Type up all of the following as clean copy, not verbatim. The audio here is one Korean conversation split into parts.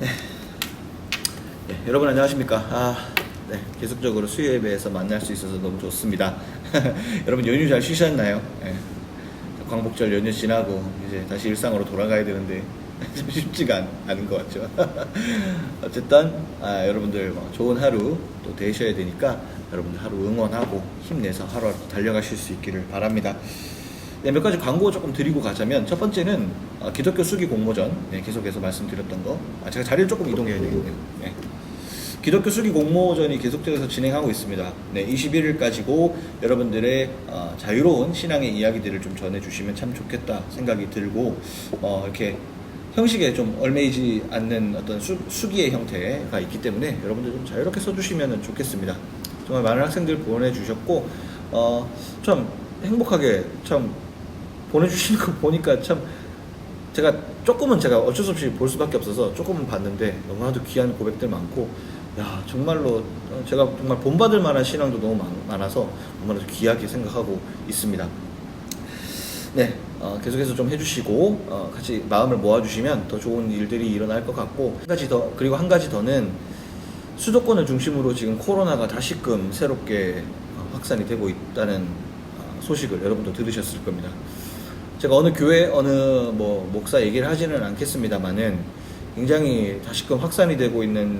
네, 여러분 안녕하십니까. 네, 계속적으로 수요 예배에서 만날 수 있어서 너무 좋습니다. 여러분 연휴 잘 쉬셨나요? 네, 광복절 연휴 지나고 이제 다시 일상으로 돌아가야 되는데 좀 쉽지가 않은 것 같죠. 어쨌든 여러분들 좋은 하루 또 되셔야 되니까 여러분들 하루 응원하고 힘내서 하루하루 달려가실 수 있기를 바랍니다. 네, 몇 가지 광고 조금 드리고 가자면, 첫 번째는 기독교 수기 공모전, 네, 계속해서 말씀드렸던 거. 제가 자리를 조금 이동해야 되겠네요. 네. 기독교 수기 공모전이 계속해서 진행하고 있습니다. 네, 21일까지고 여러분들의 자유로운 신앙의 이야기들을 좀 전해주시면 참 좋겠다 생각이 들고, 이렇게 형식에 좀 얽매이지 않는 어떤 수기의 형태가 있기 때문에 여러분들 좀 자유롭게 써주시면 좋겠습니다. 정말 많은 학생들 보내주셨고, 참 행복하게 참 보내주시는 거 보니까 참 제가 어쩔 수 없이 볼 수밖에 없어서 조금은 봤는데 너무나도 귀한 고백들 많고, 야 정말로 제가 정말 본받을 만한 신앙도 너무 많아서 너무나도 귀하게 생각하고 있습니다. 네, 계속해서 좀 해주시고 같이 마음을 모아주시면 더 좋은 일들이 일어날 것 같고, 그리고 한 가지 더는 수도권을 중심으로 지금 코로나가 다시금 새롭게 확산이 되고 있다는 소식을 여러분도 들으셨을 겁니다. 제가 어느 교회 목사 얘기를 하지는 않겠습니다만은 굉장히 다시금 확산이 되고 있는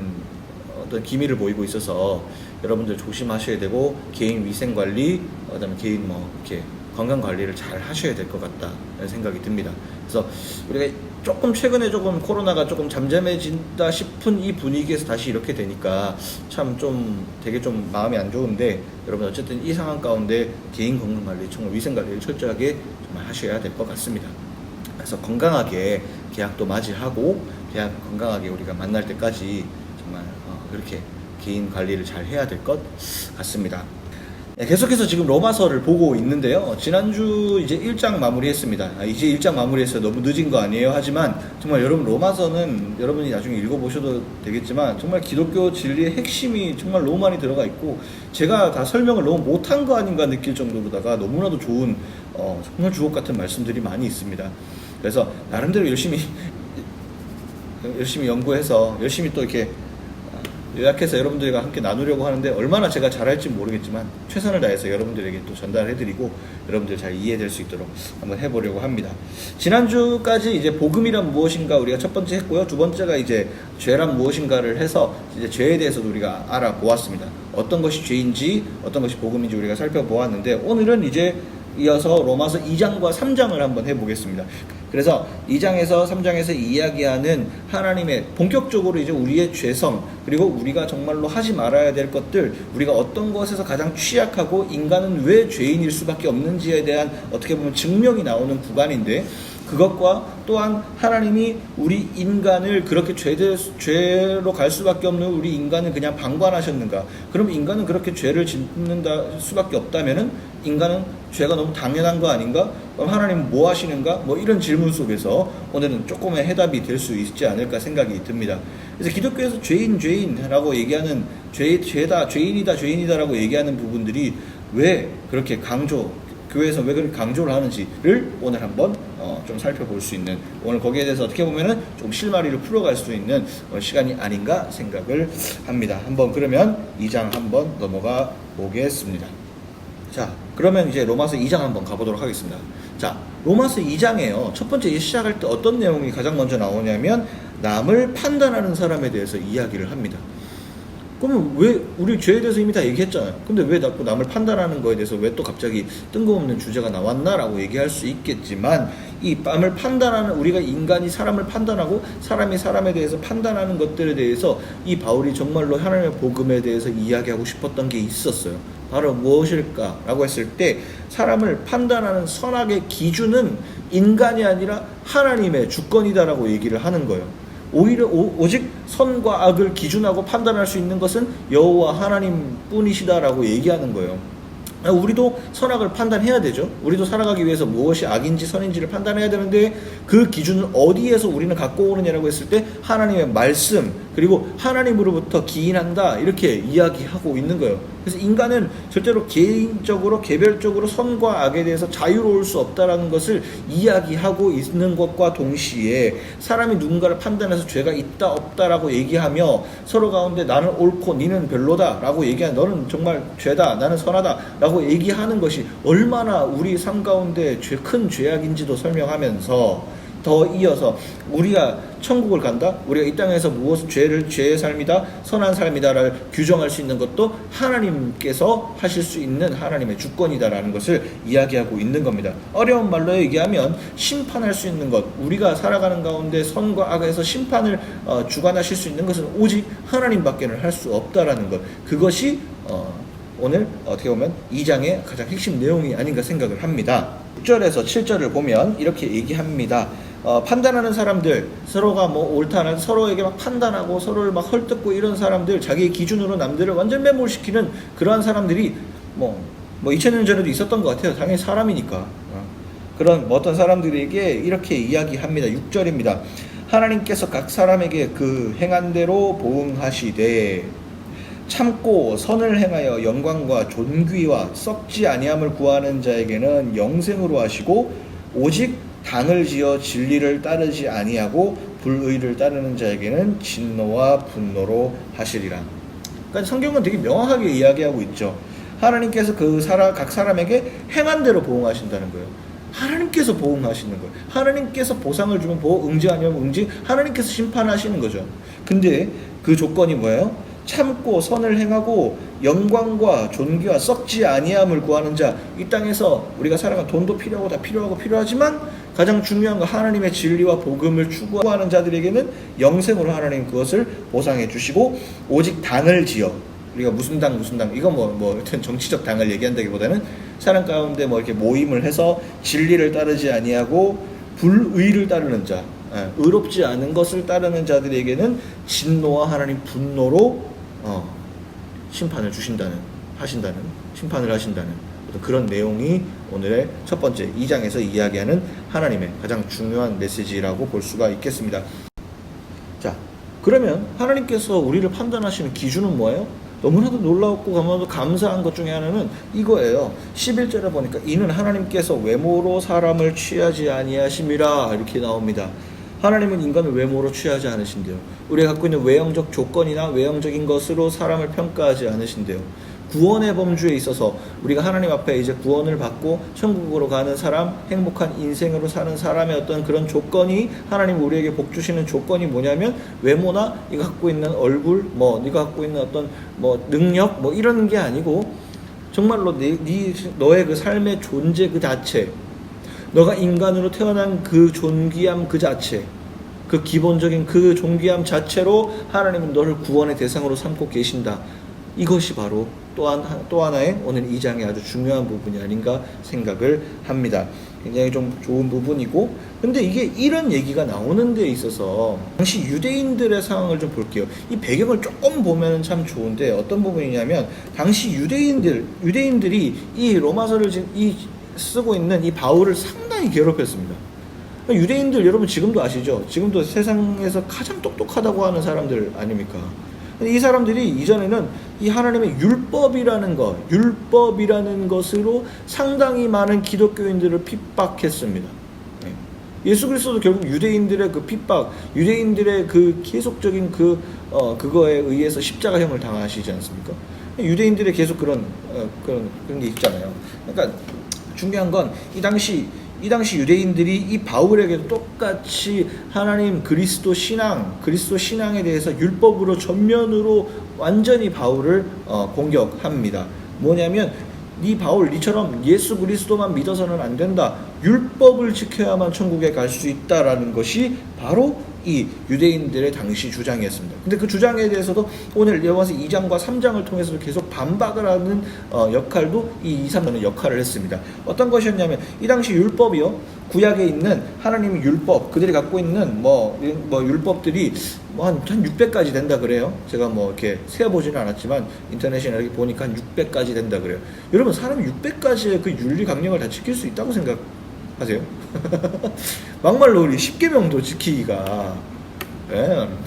어떤 기미를 보이고 있어서 여러분들 조심하셔야 되고, 개인 위생 관리, 그다음에 개인 이렇게 건강 관리를 잘 하셔야 될 것 같다는 생각이 듭니다. 그래서 우리가 최근에 코로나가 조금 잠잠해진다 싶은 이 분위기에서 다시 이렇게 되니까 참 되게 마음이 안 좋은데, 여러분 어쨌든 이 상황 가운데 개인 건강 관리, 정말 위생 관리를 철저하게 정말 하셔야 될 것 같습니다. 그래서 건강하게 계약도 맞이하고 건강하게 우리가 만날 때까지 정말 그렇게 개인 관리를 잘 해야 될 것 같습니다. 네, 계속해서 지금 로마서를 보고 있는데요. 지난주 이제 1장 마무리했습니다. 이제 1장 마무리했어요. 너무 늦은 거 아니에요? 하지만 정말 여러분 로마서는 여러분이 나중에 읽어보셔도 되겠지만 정말 기독교 진리의 핵심이 정말 너무 많이 들어가 있고, 제가 다 설명을 너무 못한 거 아닌가 느낄 정도로다가 너무나도 좋은 정말 주옥 같은 말씀들이 많이 있습니다. 그래서 나름대로 열심히 연구해서 열심히 또 이렇게 요약해서 여러분들과 함께 나누려고 하는데, 얼마나 제가 잘할지 모르겠지만 최선을 다해서 여러분들에게 또 전달해드리고 여러분들 잘 이해될 수 있도록 한번 해보려고 합니다. 지난주까지 이제 복음이란 무엇인가 우리가 첫 번째 했고요. 두 번째가 이제 죄란 무엇인가를 해서 이제 죄에 대해서도 우리가 알아보았습니다. 어떤 것이 죄인지 어떤 것이 복음인지 우리가 살펴보았는데, 오늘은 이제 이어서 로마서 2장과 3장을 한번 해보겠습니다. 그래서 2장에서 3장에서 이야기하는 하나님의 본격적으로 이제 우리의 죄성, 그리고 우리가 정말로 하지 말아야 될 것들, 우리가 어떤 것에서 가장 취약하고 인간은 왜 죄인일 수밖에 없는지에 대한 어떻게 보면 증명이 나오는 구간인데, 그것과 또한 하나님이 우리 인간을 그렇게 죄로 갈 수밖에 없는 우리 인간을 그냥 방관하셨는가? 그럼 인간은 그렇게 죄를 짓는다 수밖에 없다면은 인간은 죄가 너무 당연한 거 아닌가? 그럼 하나님은 뭐 하시는가? 이런 질문 속에서 오늘은 조금의 해답이 될 수 있지 않을까 생각이 듭니다. 그래서 기독교에서 죄인이라고 얘기하는 죄인이다라고 얘기하는 부분들이 왜 그렇게 교회에서 왜 그렇게 강조를 하는지를 오늘 한번 좀 살펴볼 수 있는, 오늘 거기에 대해서 어떻게 보면은 좀 실마리를 풀어갈 수 있는 시간이 아닌가 생각을 합니다. 한번 그러면 2장 한번 넘어가 보겠습니다. 자, 그러면 이제 로마서 2장 한번 가보도록 하겠습니다. 자, 로마서 2장에요. 첫 번째 시작할 때 어떤 내용이 가장 먼저 나오냐면, 남을 판단하는 사람에 대해서 이야기를 합니다. 그러면 왜 우리 죄에 대해서 이미 다 얘기했잖아요. 근데 왜 자꾸 남을 판단하는 거에 대해서 왜 또 갑자기 뜬금없는 주제가 나왔나라고 얘기할 수 있겠지만, 이 남을 판단하는, 우리가 인간이 사람을 판단하고 사람이 사람에 대해서 판단하는 것들에 대해서 이 바울이 정말로 하나님의 복음에 대해서 이야기하고 싶었던 게 있었어요. 바로 무엇일까라고 했을 때, 사람을 판단하는 선악의 기준은 인간이 아니라 하나님의 주권이다라고 얘기를 하는 거예요. 오직 선과 악을 기준하고 판단할 수 있는 것은 여호와 하나님 뿐이시다라고 얘기하는 거예요. 우리도 선악을 판단해야 되죠. 우리도 살아가기 위해서 무엇이 악인지 선인지를 판단해야 되는데 그 기준을 어디에서 우리는 갖고 오느냐라고 했을 때 하나님의 말씀 그리고 하나님으로부터 기인한다 이렇게 이야기하고 있는 거예요. 그래서 인간은 절대로 개인적으로 개별적으로 선과 악에 대해서 자유로울 수 없다라는 것을 이야기하고 있는 것과 동시에 사람이 누군가를 판단해서 죄가 있다 없다라고 얘기하며 서로 가운데 나는 옳고 니는 별로다라고 얘기하는 너는 정말 죄다 나는 선하다라고 얘기하는 것이 얼마나 우리 삶 가운데 큰 죄악인지도 설명하면서 더 이어서 우리가 천국을 간다? 우리가 이 땅에서 무엇 죄의 삶이다? 선한 삶이다를 규정할 수 있는 것도 하나님께서 하실 수 있는 하나님의 주권이다라는 것을 이야기하고 있는 겁니다. 어려운 말로 얘기하면 심판할 수 있는 것, 우리가 살아가는 가운데 선과 악에서 심판을 주관하실 수 있는 것은 오직 하나님밖에는 할 수 없다라는 것. 그것이 오늘 어떻게 보면 2장의 가장 핵심 내용이 아닌가 생각을 합니다. 6절에서 7절을 보면 이렇게 얘기합니다. 판단하는 사람들, 서로가 뭐 옳다는 서로에게 막 판단하고 서로를 막 헐뜯고 이런 사람들, 자기의 기준으로 남들을 완전 매몰시키는 그러한 사람들이 뭐 2000년 전에도 있었던 것 같아요. 당연히 사람이니까. 그런 어떤 사람들에게 이렇게 이야기합니다. 6절입니다. 하나님께서 각 사람에게 그 행한 대로 보응하시되 참고 선을 행하여 영광과 존귀와 썩지 아니함을 구하는 자에게는 영생으로 하시고 오직 당을 지어 진리를 따르지 아니하고 불의를 따르는 자에게는 진노와 분노로 하시리라. 그러니까 성경은 되게 명확하게 이야기하고 있죠. 하나님께서 각 사람에게 행한 대로 보응하신다는 거예요. 하나님께서 보응하시는 거예요. 하나님께서 보상을 주면 보호, 응지 아니면 응지, 하나님께서 심판하시는 거죠. 근데 그 조건이 뭐예요? 참고 선을 행하고 영광과 존귀와 썩지 아니함을 구하는 자. 이 땅에서 우리가 살아가 돈도 필요하고 다 필요하지만 가장 중요한 건 하나님의 진리와 복음을 추구하는 자들에게는 영생으로 하나님 그것을 보상해 주시고 오직 당을 지어 우리가 무슨 당 이건 뭐 정치적 당을 얘기한다기보다는 사람 가운데 뭐 이렇게 모임을 해서 진리를 따르지 아니하고 불의를 따르는 자, 의롭지 않은 것을 따르는 자들에게는 진노와 하나님 분노로 심판을 하신다는 그런 내용이 오늘의 첫 번째 2장에서 이야기하는 하나님의 가장 중요한 메시지라고 볼 수가 있겠습니다. 자, 그러면 하나님께서 우리를 판단하시는 기준은 뭐예요? 너무나도 놀라웠고 감사한 것 중에 하나는 이거예요. 11절에 보니까 이는 하나님께서 외모로 사람을 취하지 아니하심이라 이렇게 나옵니다. 하나님은 인간을 외모로 취하지 않으신대요. 우리가 갖고 있는 외형적 조건이나 외형적인 것으로 사람을 평가하지 않으신대요. 구원의 범주에 있어서 우리가 하나님 앞에 이제 구원을 받고 천국으로 가는 사람, 행복한 인생으로 사는 사람의 어떤 그런 조건이 하나님 우리에게 복 주시는 조건이 뭐냐면 외모나 네가 갖고 있는 얼굴, 네가 갖고 있는 어떤 능력 이런 게 아니고 정말로 너의 그 삶의 존재 그 자체, 너가 인간으로 태어난 그 존귀함 그 자체, 그 기본적인 그 존귀함 자체로 하나님은 너를 구원의 대상으로 삼고 계신다. 이것이 바로 또 하나의 오늘 2장의 아주 중요한 부분이 아닌가 생각을 합니다. 굉장히 좀 좋은 부분이고, 근데 이게 이런 얘기가 나오는 데 있어서 당시 유대인들의 상황을 좀 볼게요. 이 배경을 조금 보면 참 좋은데 어떤 부분이냐면 당시 유대인들이 이 로마서를 지금 쓰고 있는 이 바울을 상당히 괴롭혔습니다. 유대인들 여러분 지금도 아시죠? 지금도 세상에서 가장 똑똑하다고 하는 사람들 아닙니까? 이 사람들이 이전에는 이 하나님의 율법이라는 것으로 상당히 많은 기독교인들을 핍박했습니다. 예수 그리스도도 결국 유대인들의 그 핍박, 유대인들의 그 계속적인 그거에 의해서 십자가형을 당하시지 않습니까? 유대인들의 계속 그런 게 있잖아요. 그러니까 중요한 건 이 당시 유대인들이 이 바울에게도 똑같이 하나님 그리스도 신앙에 대해서 율법으로 전면으로 완전히 바울을 공격합니다. 뭐냐면 니처럼 예수 그리스도만 믿어서는 안 된다. 율법을 지켜야만 천국에 갈 수 있다라는 것이 바로 이 유대인들의 당시 주장이었습니다. 근데 그 주장에 대해서도 오늘 로마서 2장과 3장을 통해서 계속 반박을 하는 역할도 이 2, 3장은 역할을 했습니다. 어떤 것이었냐면 이 당시 율법이요, 구약에 있는 하나님의 율법, 그들이 갖고 있는 뭐 율법들이 한 600가지 된다 그래요. 제가 뭐 이렇게 세어보지는 않았지만 인터넷에 이렇게 보니까 한 600가지 된다 그래요. 여러분, 사람이 600가지의 그 윤리 강령을 다 지킬 수 있다고 생각하세요? 막말로 우리 10계명도 지키기가,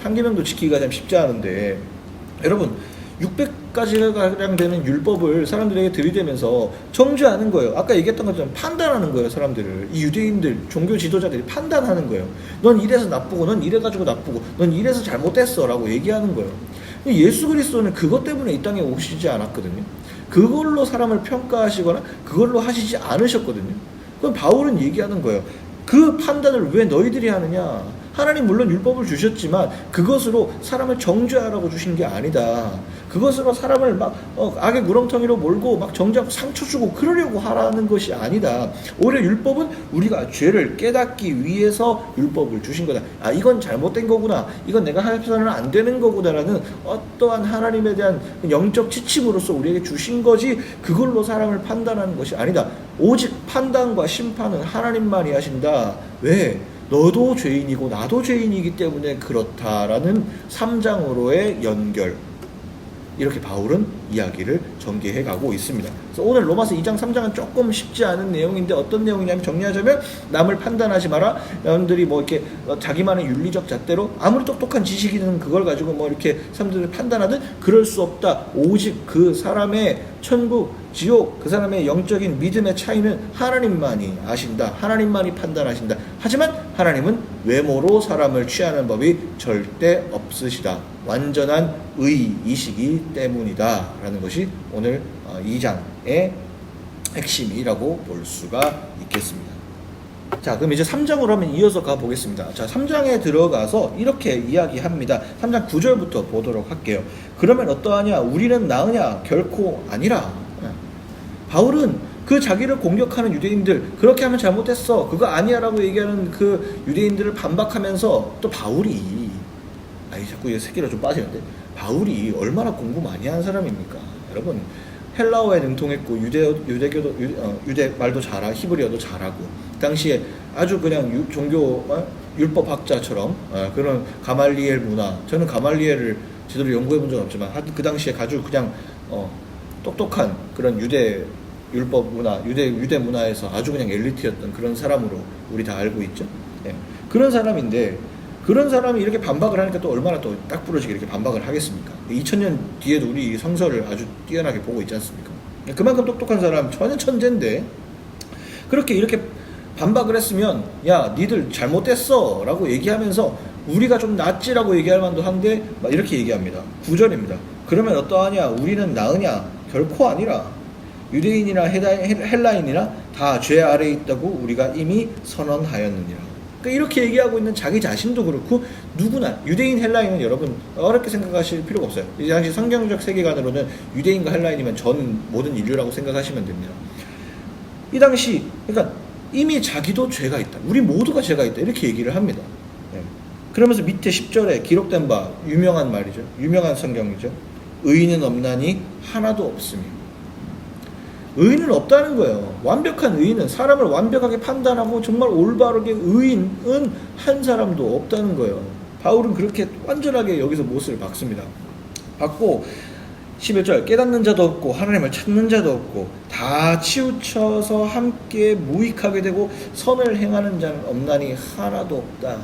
한 계명도 지키기가 참 쉽지 않은데, 여러분 600가지가 되는 율법을 사람들에게 들이대면서 정죄하는 거예요. 아까 얘기했던 것처럼 판단하는 거예요. 사람들을, 이 유대인들 종교 지도자들이 판단하는 거예요. 넌 이래서 나쁘고, 넌 이래가지고 나쁘고, 넌 이래서 잘못됐어 라고 얘기하는 거예요. 예수 그리스도는 그것 때문에 이 땅에 오시지 않았거든요. 그걸로 사람을 평가하시거나 그걸로 하시지 않으셨거든요. 그럼 바울은 얘기하는 거예요. 그 판단을 왜 너희들이 하느냐? 하나님 물론 율법을 주셨지만 그것으로 사람을 정죄하라고 주신 게 아니다. 그것으로 사람을 막 악의 구렁텅이로 몰고 막 정죄하고 상처 주고 그러려고 하라는 것이 아니다. 오히려 율법은 우리가 죄를 깨닫기 위해서 율법을 주신 거다. 아, 이건 잘못된 거구나, 이건 내가 해서는 안 되는 거구나라는 어떠한 하나님에 대한 영적 지침으로써 우리에게 주신 거지, 그걸로 사람을 판단하는 것이 아니다. 오직 판단과 심판은 하나님만이 하신다. 왜? 너도 죄인이고 나도 죄인이기 때문에 그렇다라는 3장으로의 연결, 이렇게 바울은 이야기를 전개해 가고 있습니다. 그래서 오늘 로마서 2장 3장은 조금 쉽지 않은 내용인데, 어떤 내용이냐면, 정리하자면 남을 판단하지 마라. 여러분들이 뭐 이렇게 자기만의 윤리적 잣대로 아무리 똑똑한 지식이든 그걸 가지고 뭐 이렇게 사람들을 판단하든 그럴 수 없다. 오직 그 사람의 천국, 지옥, 그 사람의 영적인 믿음의 차이는 하나님만이 아신다. 하나님만이 판단하신다. 하지만 하나님은 외모로 사람을 취하는 법이 절대 없으시다. 완전한 의이시기 때문이다 라는 것이 오늘 2장의 핵심이라고 볼 수가 있겠습니다. 자, 그럼 이제 3장으로 한번 이어서 가보겠습니다. 자, 3장에 들어가서 이렇게 이야기합니다. 3장 9절부터 보도록 할게요. 그러면 어떠하냐? 우리는 나으냐? 결코 아니라. 바울은 그 자기를 공격하는 유대인들, 그렇게 하면 잘못했어, 그거 아니야 라고 얘기하는 그 유대인들을 반박하면서, 또 바울이, 자꾸 이 새끼가 좀 빠지는데, 바울이 얼마나 공부 많이 한 사람입니까? 여러분, 헬라어에 능통했고 유대 말도 잘하고 히브리어도 잘하고, 당시에 아주 그냥 종교 율법학자처럼 그런 가말리엘 문화, 저는 가말리엘을 제대로 연구해 본 적은 없지만 그 당시에 아주 그냥 똑똑한 그런 유대 율법 문화, 유대 문화에서 아주 그냥 엘리트였던 그런 사람으로 우리 다 알고 있죠. 그런 사람인데, 그런 사람이 이렇게 반박을 하니까 또 얼마나 또 딱 부러지게 이렇게 반박을 하겠습니까? 2000년 뒤에도 우리 성서를 아주 뛰어나게 보고 있지 않습니까? 그만큼 똑똑한 사람, 전혀 천재인데 그렇게 이렇게 반박을 했으면, 야, 니들 잘못됐어 라고 얘기하면서 우리가 좀 낫지라고 얘기할 만도 한데 막 이렇게 얘기합니다. 9절입니다. 그러면 어떠하냐? 우리는 나으냐? 결코 아니라. 유대인이나 헬라인이나 다 죄 아래에 있다고 우리가 이미 선언하였느니라. 그러니까 이렇게 얘기하고 있는 자기 자신도 그렇고, 누구나 유대인 헬라인은 여러분 어렵게 생각하실 필요가 없어요. 이 당시 성경적 세계관으로는 유대인과 헬라인이면 전 모든 인류라고 생각하시면 됩니다. 이 당시 그러니까 이미 자기도 죄가 있다, 우리 모두가 죄가 있다, 이렇게 얘기를 합니다. 그러면서 밑에 10절에 기록된 바, 유명한 말이죠, 유명한 성경이죠. 의인은 없나니 하나도 없으며. 의인은 없다는 거예요. 완벽한 의인은, 사람을 완벽하게 판단하고 정말 올바르게 의인은 한 사람도 없다는 거예요. 바울은 그렇게 완전하게 여기서 못을 박습니다. 받고 11절, 깨닫는 자도 없고 하나님을 찾는 자도 없고 다 치우쳐서 함께 무익하게 되고 선을 행하는 자는 없나니 하나도 없다.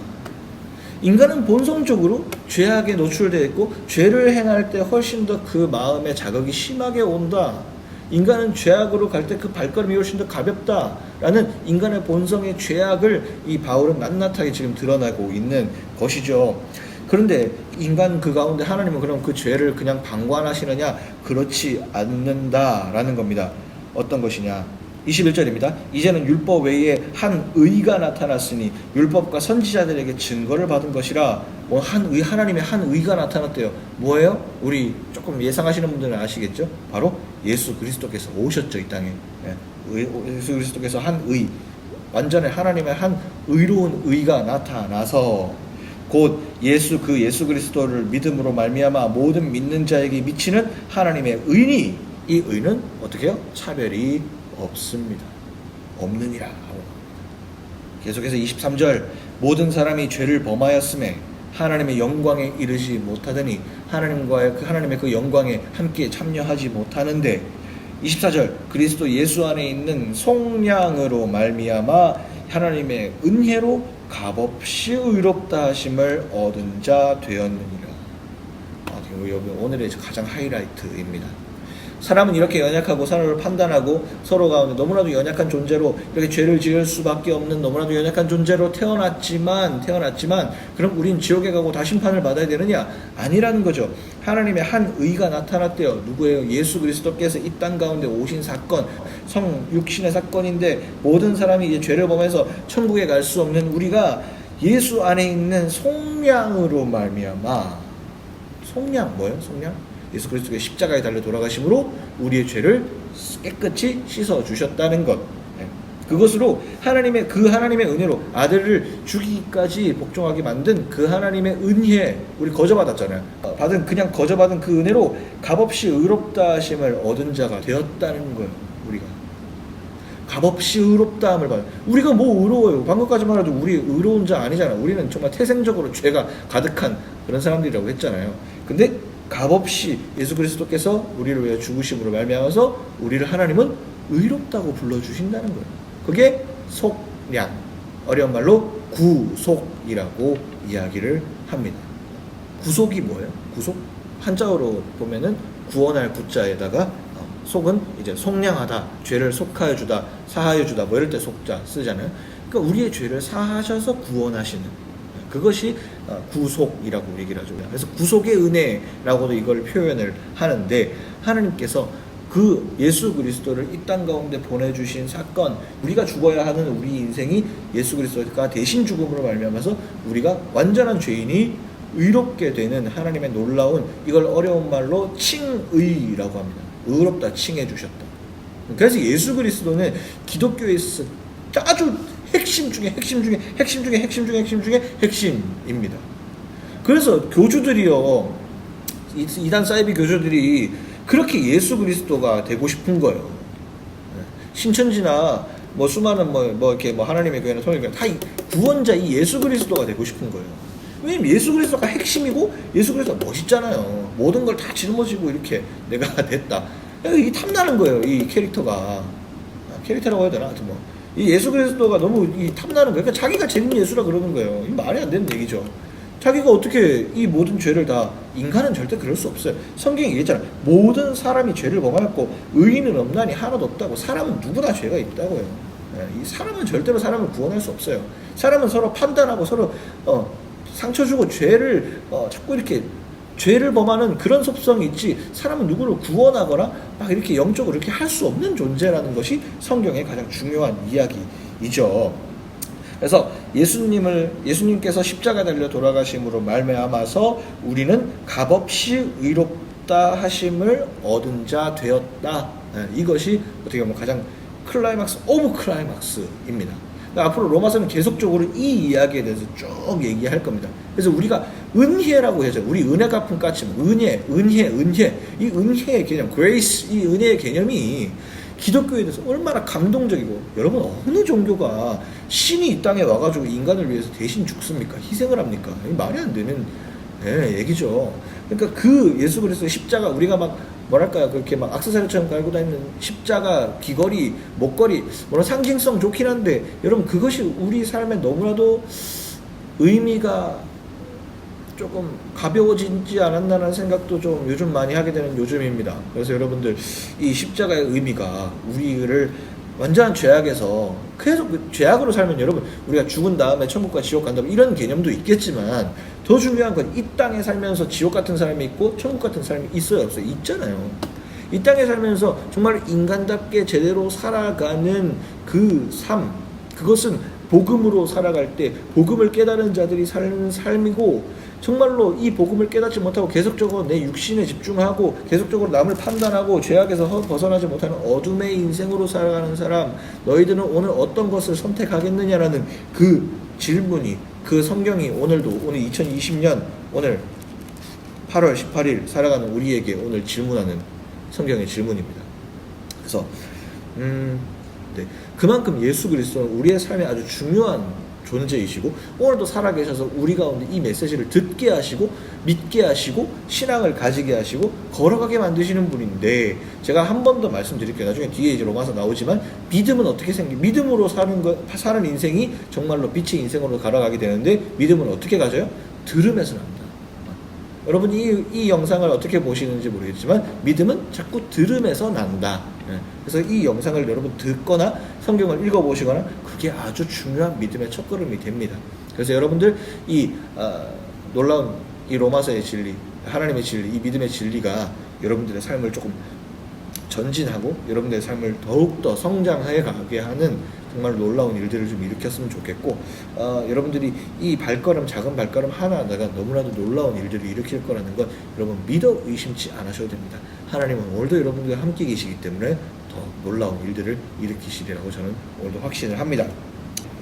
인간은 본성적으로 죄악에 노출되어 있고, 죄를 행할 때 훨씬 더 그 마음의 자극이 심하게 온다. 인간은 죄악으로 갈 때 그 발걸음이 훨씬 더 가볍다라는 인간의 본성의 죄악을 이 바울은 낱낱하게 지금 드러내고 있는 것이죠. 그런데 인간 그 가운데 하나님은 그럼 그 죄를 그냥 방관하시느냐? 그렇지 않는다라는 겁니다. 어떤 것이냐? 21절입니다. 이제는 율법 외에 한 의가 나타났으니 율법과 선지자들에게 증거를 받은 것이라. 하나님의 한 의가 나타났대요. 뭐예요? 우리 조금 예상하시는 분들은 아시겠죠? 바로 예수 그리스도께서 오셨죠, 이 땅에. 예수 그리스도께서 한 의, 완전히 하나님의 한 의로운 의가 나타나서 곧 예수 그리스도를 믿음으로 말미암아 모든 믿는 자에게 미치는 하나님의 의니 이 의는 어떻게 해요? 차별이 없습니다. 없느니라. 계속해서 23절 모든 사람이 죄를 범하였음에 하나님의 영광에 이르지 못하더니 하나님의 그 영광에 함께 참여하지 못하는데 24절 그리스도 예수 안에 있는 속량으로 말미암아 하나님의 은혜로 값없이 의롭다 하심을 얻은 자 되었느니라. 오늘의 가장 하이라이트입니다. 사람은 이렇게 연약하고 서로를 판단하고 서로 가운데 너무나도 연약한 존재로 이렇게 죄를 지을 수밖에 없는 너무나도 연약한 존재로 태어났지만 그럼 우린 지옥에 가고 다 심판을 받아야 되느냐? 아니라는 거죠. 하나님의 한 의가 나타났대요. 누구예요? 예수 그리스도께서 이 땅 가운데 오신 사건, 육신의 사건인데 모든 사람이 이제 죄를 범해서 천국에 갈 수 없는 우리가 예수 안에 있는 속량으로 말미암아 속량 뭐예요? 속량? 예수 그리스도의 십자가에 달려 돌아가심으로 우리의 죄를 깨끗이 씻어 주셨다는 것. 그것으로 하나님의 은혜로 아들을 죽이기까지 복종하게 만든 그 하나님의 은혜 우리 거저받았잖아요. 그냥 거저받은 그 은혜로 값없이 의롭다 하심을 얻은 자가 되었다는 거예요. 우리가 값없이 의롭다함을 받아요. 우리가 뭐 의로워요? 방금까지만 해도 우리 의로운 자 아니잖아. 우리는 정말 태생적으로 죄가 가득한 그런 사람들이라고 했잖아요. 근데 값없이 예수 그리스도께서 우리를 위해 죽으심으로 말미암아서 우리를 하나님은 의롭다고 불러주신다는 거예요. 그게 속량, 어려운 말로 구속이라고 이야기를 합니다. 구속이 뭐예요? 구속? 한자어로 보면은 구원할 구자에다가 속은 이제 속량하다, 죄를 속하여 주다, 사하여 주다, 뭐 이럴 때 속자 쓰잖아요. 그러니까 우리의 죄를 사하셔서 구원하시는 그것이 구속이라고 얘기를 하죠. 그래서 구속의 은혜라고도 이걸 표현을 하는데 하나님께서 그 예수 그리스도를 이 땅 가운데 보내주신 사건, 우리가 죽어야 하는 우리 인생이 예수 그리스도가 대신 죽음으로 말미암아서 우리가 완전한 죄인이 의롭게 되는 하나님의 놀라운 이걸 어려운 말로 칭의라고 합니다. 의롭다 칭해 주셨다. 그래서 예수 그리스도는 기독교에 있어서 아주 핵심 중에 핵심입니다. 그래서 교주들이요, 이단 사이비 교주들이 그렇게 예수 그리스도가 되고 싶은 거예요. 신천지나 뭐 수많은 이렇게 하나님의 교회나 통일교회 다 구원자 이 예수 그리스도가 되고 싶은 거예요. 왜냐면 예수 그리스도가 핵심이고 예수 그리스도가 멋있잖아요. 모든 걸 다 짊어지고 이렇게 내가 됐다. 이게 탐나는 거예요. 이 캐릭터라고 해야 되나? 하여튼 이 예수 그리스도가 너무 탐나는 거예요. 그러니까 자기가 재밌는 예수라 그러는 거예요. 이 말이 안 되는 얘기죠. 자기가 어떻게 이 모든 죄를 다, 인간은 절대 그럴 수 없어요. 성경이 얘기했잖아요. 모든 사람이 죄를 범하였고 의인은 없나니 하나도 없다고. 사람은 누구나 죄가 있다고요. 이 사람은 절대로 사람을 구원할 수 없어요. 사람은 서로 판단하고 서로 상처 주고 죄를 자꾸 이렇게 죄를 범하는 그런 속성이 있지, 사람은 누구를 구원하거나 막 이렇게 영적으로 이렇게 할 수 없는 존재라는 것이 성경의 가장 중요한 이야기이죠. 그래서 예수님께서 십자가 달려 돌아가심으로 말미암아서 우리는 값없이 의롭다 하심을 얻은 자 되었다. 이것이 어떻게 보면 가장 클라이막스 오브 클라이막스입니다. 앞으로 로마서는 계속적으로 이 이야기에 대해서 쭉 얘기할 겁니다. 그래서 우리가 은혜라고 해서 우리 은혜 갚은 까치 은혜 이 은혜의 개념, grace, 이 은혜의 개념이 기독교에 대해서 얼마나 감동적이고, 여러분 어느 종교가 신이 이 땅에 와가지고 인간을 위해서 대신 죽습니까? 희생을 합니까? 말이 안 되는 얘기죠. 그러니까 그 예수 그리스도의 십자가, 우리가 그렇게 액세서리처럼 갈고 다니는 십자가, 귀걸이, 목걸이, 물론 상징성 좋긴 한데, 여러분 그것이 우리 삶에 너무나도 의미가 조금 가벼워지지 않았나라는 생각도 좀 요즘 많이 하게 되는 요즘입니다. 그래서 여러분들 이 십자가의 의미가 우리를 완전한 죄악에서 계속 죄악으로 살면 여러분 우리가 죽은 다음에 천국과 지옥 간다면 이런 개념도 있겠지만, 더 중요한 건 이 땅에 살면서 지옥 같은 사람이 있고 천국 같은 사람이 있어요 없어요? 있잖아요. 이 땅에 살면서 정말 인간답게 제대로 살아가는 그 삶, 그것은 복음으로 살아갈 때 복음을 깨달은 자들이 사는 삶이고, 정말로 이 복음을 깨닫지 못하고 계속적으로 내 육신에 집중하고 계속적으로 남을 판단하고 죄악에서 벗어나지 못하는 어둠의 인생으로 살아가는 사람, 너희들은 오늘 어떤 것을 선택하겠느냐라는 그 질문이 그 성경이 오늘도 오늘 2020년 오늘 8월 18일 살아가는 우리에게 오늘 질문하는 성경의 질문입니다. 그래서 네, 그만큼 예수 그리스도는 우리의 삶에 아주 중요한 존재이시고 오늘도 살아계셔서 우리 가운데 이 메시지를 듣게 하시고 믿게 하시고 신앙을 가지게 하시고 걸어가게 만드시는 분인데, 제가 한 번 더 말씀드릴게요. 나중에 뒤에 이제 로마서 나오지만 믿음은 어떻게 믿음으로 사는 인생이 정말로 빛의 인생으로 걸어가게 되는데, 믿음은 어떻게 가져요? 들음에서 납니다. 여러분이 이 영상을 어떻게 보시는지 모르겠지만 믿음은 자꾸 들음에서 난다. 그래서 이 영상을 여러분 듣거나 성경을 읽어보시거나 그게 아주 중요한 믿음의 첫걸음이 됩니다. 그래서 여러분들 이 놀라운 이 로마서의 진리, 하나님의 진리, 이 믿음의 진리가 여러분들의 삶을 조금 전진하고 여러분들의 삶을 더욱더 성장해 가게 하는 정말 놀라운 일들을 좀 일으켰으면 좋겠고, 여러분들이 이 발걸음, 작은 발걸음 하나하나가 너무나도 놀라운 일들을 일으킬 거라는 건 여러분 믿어 의심치 않으셔도 됩니다. 하나님은 오늘도 여러분들과 함께 계시기 때문에 더 놀라운 일들을 일으키시리라고 저는 오늘도 확신을 합니다.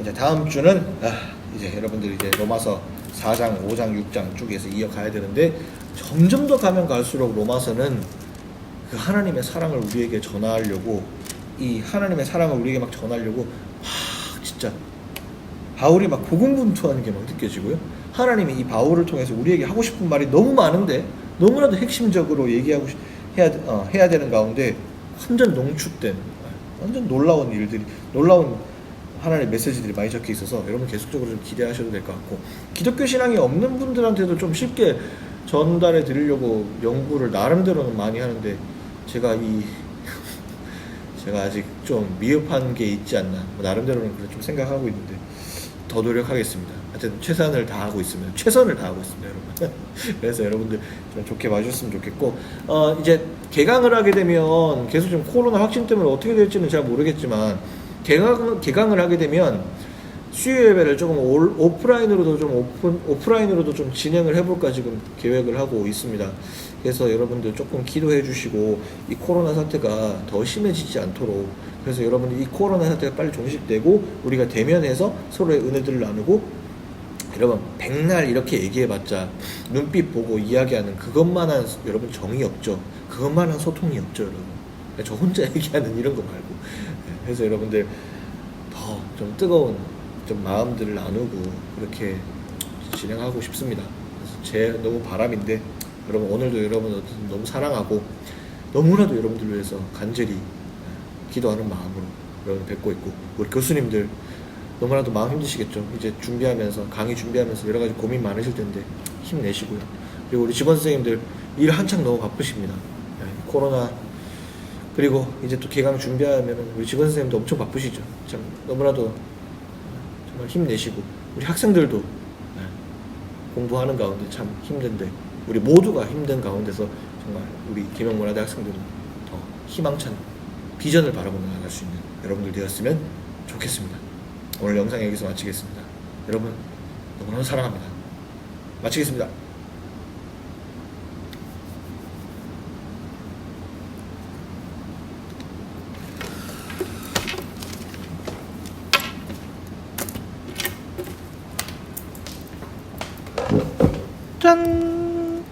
이제 다음 주는 이제 여러분들이 이제 로마서 4장, 5장, 6장 쪽에서 이어가야 되는데, 점점 더 가면 갈수록 로마서는 그 하나님의 사랑을 우리에게 전하려고, 이 하나님의 사랑을 우리에게 막 전하려고 막 진짜 바울이 막 고군분투하는 게 막 느껴지고요. 하나님이 이 바울을 통해서 우리에게 하고 싶은 말이 너무 많은데 너무나도 핵심적으로 얘기하고 해야 되는 가운데 완전 농축된 완전 놀라운 일들이, 놀라운 하나님의 메시지들이 많이 적혀 있어서 여러분 계속적으로 좀 기대하셔도 될 것 같고, 기독교 신앙이 없는 분들한테도 좀 쉽게 전달해 드리려고 연구를 나름대로는 많이 하는데, 제가 아직 좀 미흡한 게 있지 않나, 나름대로는 그렇게 좀 생각하고 있는데 더 노력하겠습니다. 하여튼 최선을 다하고 있습니다. 여러분. 그래서 여러분들 좀 좋게 봐주셨으면 좋겠고, 이제 개강을 하게 되면 계속 좀 코로나 확진 때문에 어떻게 될지는 잘 모르겠지만, 개강을 하게 되면 수요 예배를 조금 오프라인으로도 좀 진행을 해볼까 지금 계획을 하고 있습니다. 그래서 여러분들 조금 기도해 주시고 이 코로나 사태가 더 심해지지 않도록, 그래서 여러분들 이 코로나 사태가 빨리 종식되고 우리가 대면해서 서로의 은혜들을 나누고, 여러분 백날 이렇게 얘기해봤자 눈빛 보고 이야기하는 그것만한 여러분 정이 없죠. 그것만한 소통이 없죠, 여러분. 저 혼자 얘기하는 이런 거 말고. 그래서 여러분들 더 좀 뜨거운 좀 마음들을 나누고 그렇게 진행하고 싶습니다. 그래서 제 너무 바람인데, 여러분 오늘도 여러분 너무 사랑하고 너무나도 여러분들을 위해서 간절히 기도하는 마음으로 여러분 뵙고 있고, 우리 교수님들 너무나도 마음 힘드시겠죠. 이제 준비하면서 강의 준비하면서 여러 가지 고민 많으실 텐데 힘내시고요. 그리고 우리 직원 선생님들 일 한창 너무 바쁘십니다. 코로나 그리고 이제 또 개강 준비하면 우리 직원 선생님도 엄청 바쁘시죠. 참 너무나도 정말 힘내시고, 우리 학생들도 공부하는 가운데 참 힘든데 우리 모두가 힘든 가운데서 정말 우리 김영문화대 학생들은 더 희망찬 비전을 바라보며 나갈 수 있는 여러분들 되었으면 좋겠습니다. 오늘 영상 여기서 마치겠습니다. 여러분 너무너무 사랑합니다. 마치겠습니다. 짠!